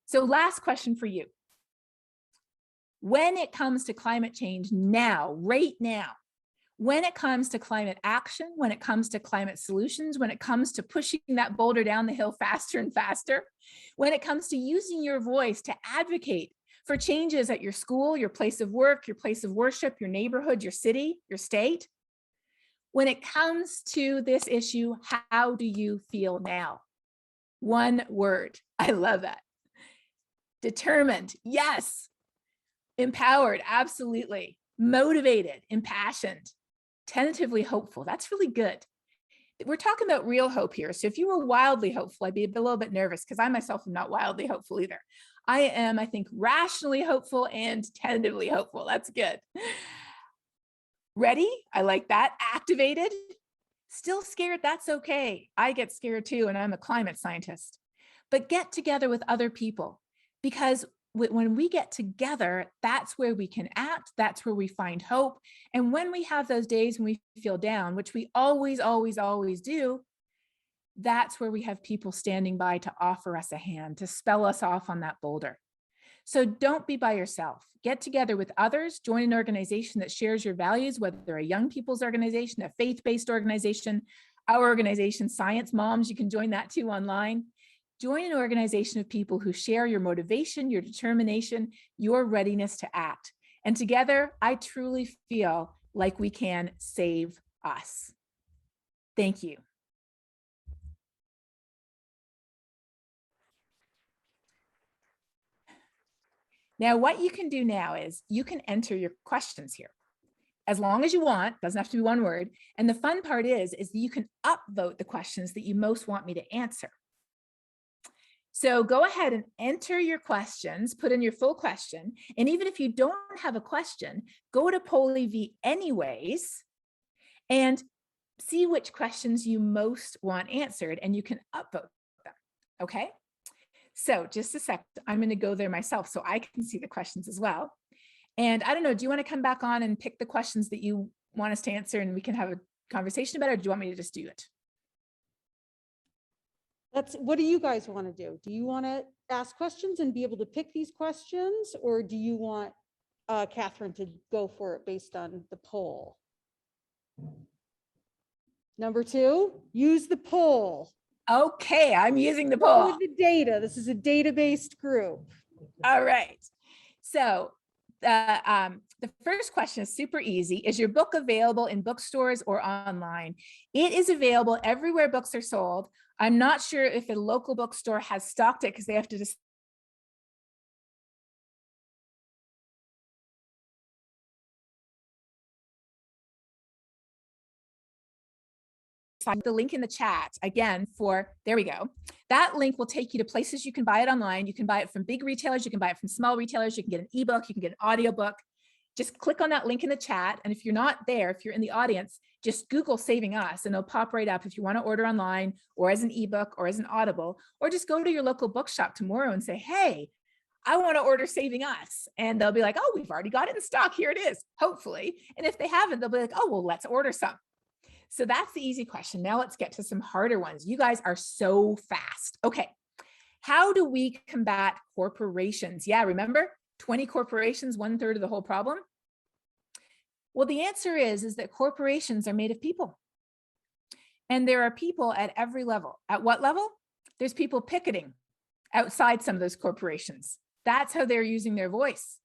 So last question for you. When it comes to climate change now, right now, when it comes to climate action, when it comes to climate solutions, when it comes to pushing that boulder down the hill faster and faster, when it comes to using your voice to advocate for changes at your school, your place of work, your place of worship, your neighborhood, your city, your state, when it comes to this issue, how do you feel now? One word. I love that. Determined. Yes. Empowered. Absolutely. Motivated. Impassioned. Tentatively hopeful. That's really good. We're talking about real hope here. So if you were wildly hopeful, I'd be a little bit nervous because I myself am not wildly hopeful either. I am, I think, rationally hopeful and tentatively hopeful. That's good. Ready? I like that. Activated. Still scared. That's okay. I get scared too, and I'm a climate scientist. But get together with other people, because when we get together, that's where we can act. That's where we find hope. And when we have those days when we feel down, which we always, always, always do, that's where we have people standing by to offer us a hand, to spell us off on that boulder. So don't be by yourself. Get together with others, join an organization that shares your values, whether they're a young people's organization, a faith-based organization, our organization, Science Moms, you can join that too online. Join an organization of people who share your motivation, your determination, your readiness to act. And together, I truly feel like we can save us. Thank you. Now, what you can do now is you can enter your questions here. As long as you want, doesn't have to be one word. And the fun part is that you can upvote the questions that you most want me to answer. So go ahead and enter your questions, put in your full question. And even if you don't have a question, go to PollEV anyways and see which questions you most want answered, and you can upvote them, okay? So just a sec, I'm gonna go there myself so I can see the questions as well. And I don't know, do you wanna come back on and pick the questions that you want us to answer and we can have a conversation about it, or do you want me to just do it? What do you guys want to do? Do you want to ask questions and be able to pick these questions, or do you want Katharine to go for it based on the poll? Number two, use the poll. Okay, I'm using the Go poll. with the data. This is a data-based group. All right. So the first question is super easy. Is your book available in bookstores or online? It is available everywhere books are sold. I'm not sure if a local bookstore has stocked it because they have to decide the link in the chat again for, there we go. That link will take you to places you can buy it online. You can buy it from big retailers. You can buy it from small retailers. You can get an ebook. You can get an audiobook. Just click on that link in the chat. And if you're not there, if you're in the audience, just Google Saving Us and it'll pop right up if you want to order online or as an ebook or as an audible, or just go to your local bookshop tomorrow and say, hey, I want to order Saving Us. And they'll be like, oh, we've already got it in stock. Here it is, hopefully. And if they haven't, they'll be like, oh, well, let's order some. So that's the easy question. Now let's get to some harder ones. You guys are so fast. Okay. How do we combat corporations? Yeah, remember 20 corporations, 1/3 of the whole problem? Well, the answer is that corporations are made of people. And there are people at every level. At what level? There's people picketing outside some of those corporations. That's how they're using their voice.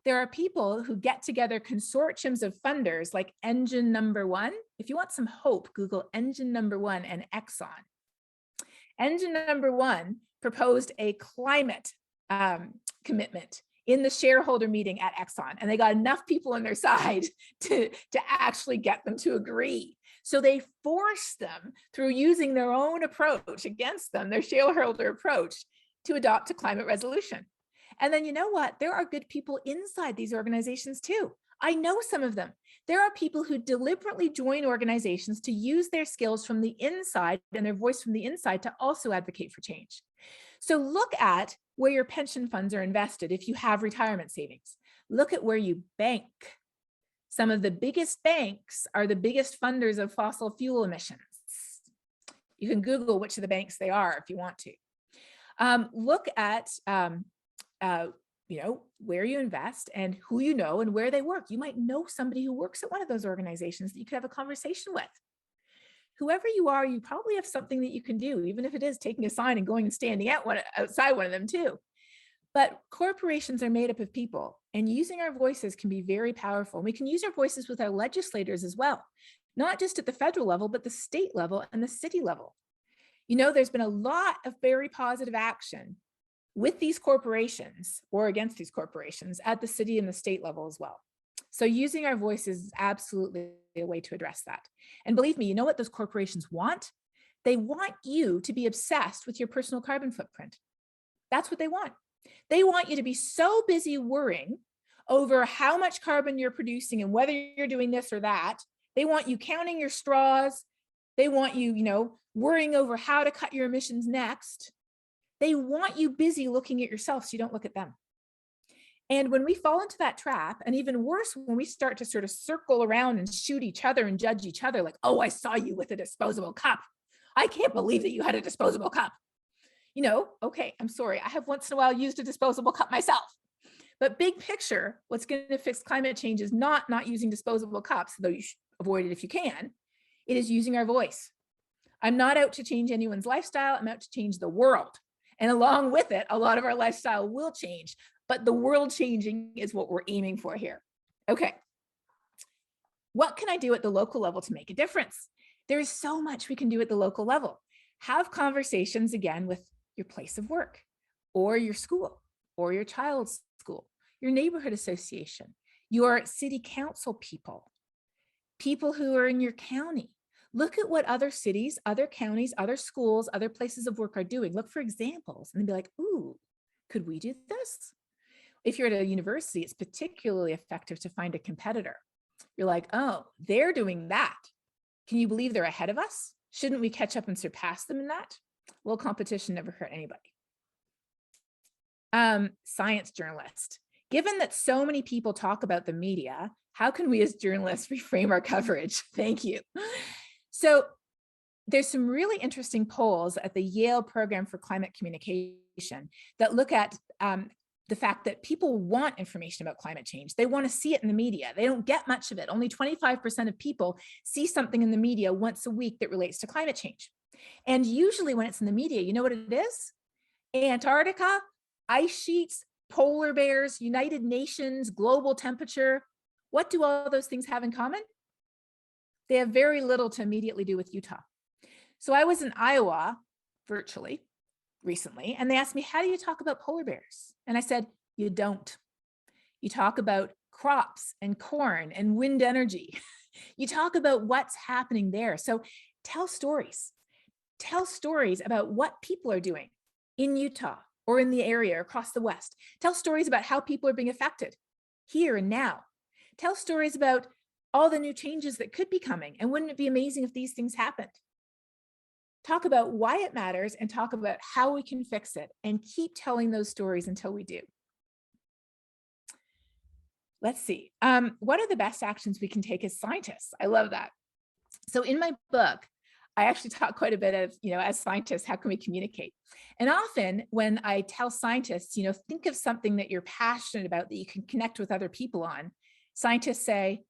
There are people who get together consortiums of funders like Engine Number One. If you want some hope, Google Engine Number One and Exxon. Engine Number One proposed a climate commitment in the shareholder meeting at Exxon, and they got enough people on their side to actually get them to agree. So they forced them through using their own approach against them, their shareholder approach, to adopt a climate resolution. And then you know what? There are good people inside these organizations too. I know some of them. There are people who deliberately join organizations to use their skills from the inside and their voice from the inside to also advocate for change. So look at where your pension funds are invested if you have retirement savings. Look at where you bank. Some of the biggest banks are the biggest funders of fossil fuel emissions. You can Google which of the banks they are if you want to. Look at where you invest and who you know and where they work. You might know somebody who works at one of those organizations that you could have a conversation with. Whoever you are, you probably have something that you can do, even if it is taking a sign and going and standing outside one of them too. But corporations are made up of people, and using our voices can be very powerful. We can use our voices with our legislators as well, not just at the federal level, but the state level and the city level. You know, there's been a lot of very positive action with these corporations or against these corporations at the city and the state level as well. So using our voices is absolutely a way to address that. And believe me, you know what those corporations want? They want you to be obsessed with your personal carbon footprint. That's what they want. They want you to be so busy worrying over how much carbon you're producing and whether you're doing this or that. They want you counting your straws. They want you, worrying over how to cut your emissions next. They want you busy looking at yourself so you don't look at them. And when we fall into that trap, and even worse, when we start to sort of circle around and shoot each other and judge each other like, oh, I saw you with a disposable cup. I can't believe that you had a disposable cup. Okay, I'm sorry. I have once in a while used a disposable cup myself. But big picture, what's going to fix climate change is not using disposable cups, though you should avoid it if you can. It is using our voice. I'm not out to change anyone's lifestyle. I'm out to change the world. And along with it, a lot of our lifestyle will change, but the world changing is what we're aiming for here. Okay. What can I do at the local level to make a difference? There is so much we can do at the local level. Have conversations again with your place of work or your school or your child's school, your neighborhood association, your city council people who are in your county. Look at what other cities, other counties, other schools, other places of work are doing. Look for examples and be like, ooh, could we do this? If you're at a university, it's particularly effective to find a competitor. You're like, oh, they're doing that. Can you believe they're ahead of us? Shouldn't we catch up and surpass them in that? Well, competition never hurt anybody. Science journalist. Given that so many people talk about the media, how can we as journalists reframe our coverage? Thank you. So there's some really interesting polls at the Yale Program for Climate Communication that look at the fact that people want information about climate change. They want to see it in the media. They don't get much of it. Only 25% of people see something in the media once a week that relates to climate change. And usually when it's in the media, you know what it is? Antarctica, ice sheets, polar bears, United Nations, global temperature. What do all those things have in common? They have very little to immediately do with Utah. So I was in Iowa virtually recently, and they asked me, how do you talk about polar bears? And I said, you don't. You talk about crops and corn and wind energy. You talk about what's happening there. So tell stories. Tell stories about what people are doing in Utah or in the area or across the West. Tell stories about how people are being affected here and now. Tell stories about all the new changes that could be coming. And wouldn't it be amazing if these things happened? Talk about why it matters and talk about how we can fix it, and keep telling those stories until we do. Let's see. What are the best actions we can take as scientists? I love that. So in my book, I actually talk quite a bit of, as scientists, how can we communicate? And often when I tell scientists, think of something that you're passionate about that you can connect with other people on, scientists say,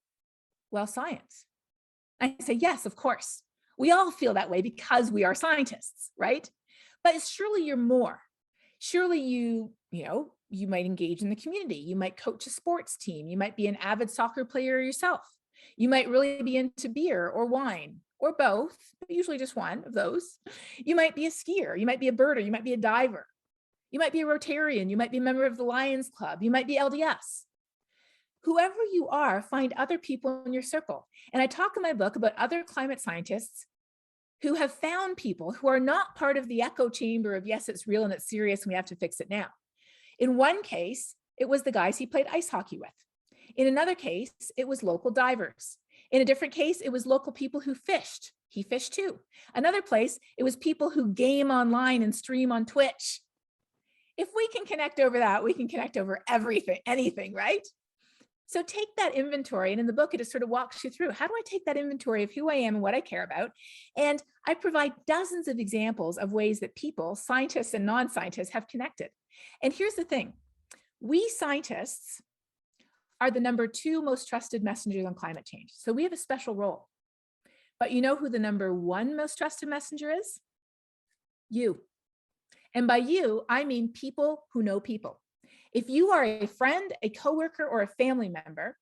well, science. I say, yes, of course. We all feel that way because we are scientists, right? But surely you're more. Surely you might engage in the community. You might coach a sports team. You might be an avid soccer player yourself. You might really be into beer or wine or both, but usually just one of those. You might be a skier. You might be a birder. You might be a diver. You might be a Rotarian. You might be a member of the Lions Club. You might be LDS. Whoever you are, find other people in your circle. And I talk in my book about other climate scientists who have found people who are not part of the echo chamber of, yes, it's real and it's serious and we have to fix it now. In one case, it was the guys he played ice hockey with. In another case, it was local divers. In a different case, it was local people who fished. He fished too. Another place, it was people who game online and stream on Twitch. If we can connect over that, we can connect over everything, anything, right? So take that inventory, and in the book, it just sort of walks you through, how do I take that inventory of who I am and what I care about? And I provide dozens of examples of ways that people, scientists and non-scientists, have connected. And here's the thing. We scientists are the #2 most trusted messengers on climate change. So we have a special role. But you know who the #1 most trusted messenger is? You. And by you, I mean people who know people. If you are a friend, a coworker, or a family member,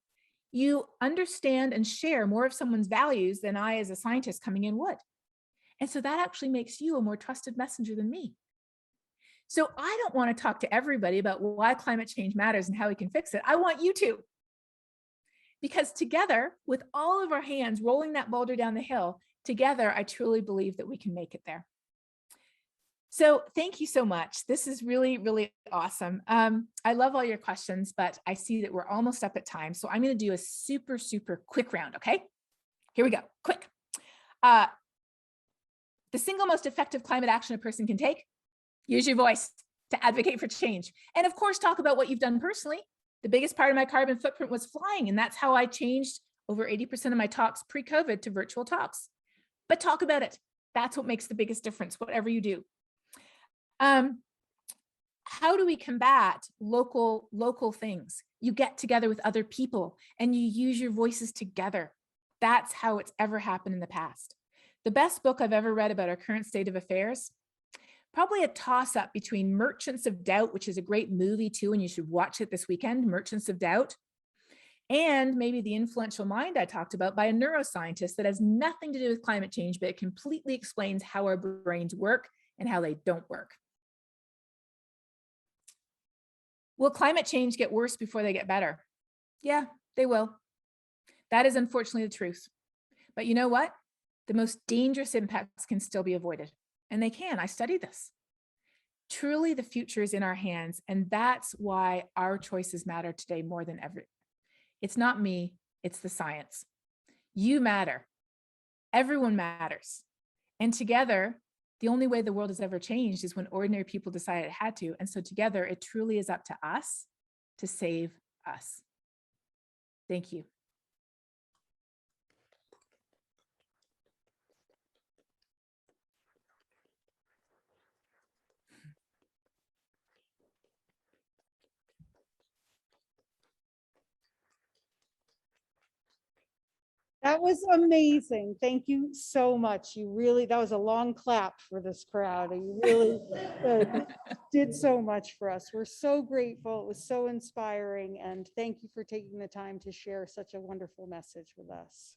you understand and share more of someone's values than I, as a scientist coming in, would. And so that actually makes you a more trusted messenger than me. So I don't want to talk to everybody about why climate change matters and how we can fix it. I want you to. Because together, with all of our hands rolling that boulder down the hill, together, I truly believe that we can make it there. So thank you so much. This is really, really awesome. I love all your questions, but I see that we're almost up at time. So I'm going to do a super, super quick round. Okay, here we go. Quick. The single most effective climate action a person can take: use your voice to advocate for change. And of course, talk about what you've done personally. The biggest part of my carbon footprint was flying, and that's how I changed over 80% of my talks pre-COVID to virtual talks. But talk about it. That's what makes the biggest difference, whatever you do. How do we combat local things? You get together with other people and you use your voices together. That's how it's ever happened in the past. The best book I've ever read about our current state of affairs, probably a toss-up between Merchants of Doubt, which is a great movie too, and you should watch it this weekend, Merchants of Doubt, and maybe The Influential Mind I talked about by a neuroscientist that has nothing to do with climate change, but it completely explains how our brains work and how they don't work. Will climate change get worse before they get better? Yeah, they will. That is unfortunately the truth. But you know what? The most dangerous impacts can still be avoided. And they can. I studied this. Truly, the future is in our hands. And that's why our choices matter today more than ever. It's not me, it's the science. You matter. Everyone matters. And together, the only way the world has ever changed is when ordinary people decided it had to. And so together, it truly is up to us to save us. Thank you. That was amazing. Thank you so much. You really, that was a long clap for this crowd. You really did so much for us. We're so grateful. It was so inspiring. And thank you for taking the time to share such a wonderful message with us.